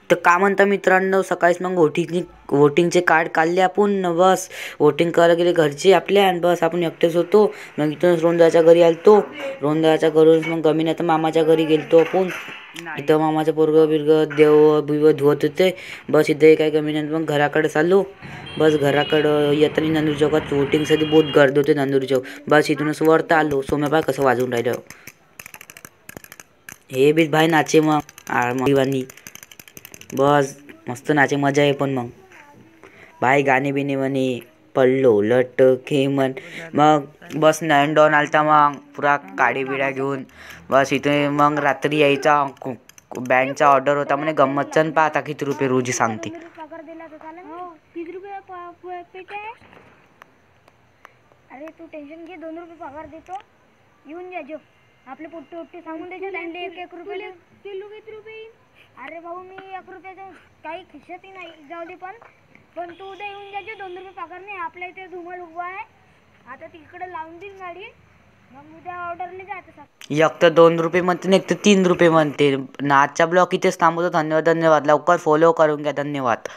तर का म्हणता मित्रांनो, सकाळीच मग वोटिंगचे कार्ड काढले आपण. बस वोटिंग करायला गेले घरचे आपल्या, आणि बस आपण एकटेच होतो. मग इथूनच रोंदाच्या घरी आलतो. रोंदाच्या घरून मग गमीन आता मामाच्या घरी गेलतो आपण. इथं मामाचं पोरगं बिरगं देव बिव धुवत होते. बस इथे काय गमीन मग घराकडे चाललो. बस घराकडं येताना नंदूर चौकात वोटिंगसाठी बहुत गर्दी होते नंदूर चौक. बस इथूनच वरता आलो. सोम्याबाई कसं वाजवून राहिलं. हे बी भाई नाचे मग दिवानी. बस मस्त नाचे मजा आहे. पण मग भाई गाणे बिणे म्हणे पडलो लटके मन. मग बस नयन डॉन आलता मग पुरा काडी बिड्या घेऊन. बस इथे मग रात्री यायचा. बँडचा ऑर्डर होता म्हणे गम्मतचन पाहता किती रुपये रोजी सांगते. अरे तू टेन्शन घे, 2 रुपये पगार देतो, येऊन जाजो. आपले पोट्टे उट्टे सांगून द्यायचे त्यांना 1-1 रुपये किलो. किती रुपये? अरे भाऊ मी 1 रुपयाचं काही खिशातही नाही जाऊ दे. पण तू उद्या येऊन जायचे. 2 रुपये पगार नाही. आपल्या इथे धुमल उभा आहे आता, तिकडे लावून देईन गाडी. मग उद्या ऑर्डरला जायचं. एक तर 2 रुपये म्हणते, एक तर 3 रुपये म्हणते. आजचा ब्लॉग इथेच थांबवतो. धन्यवाद. लवकर फॉलो करून घ्या. धन्यवाद.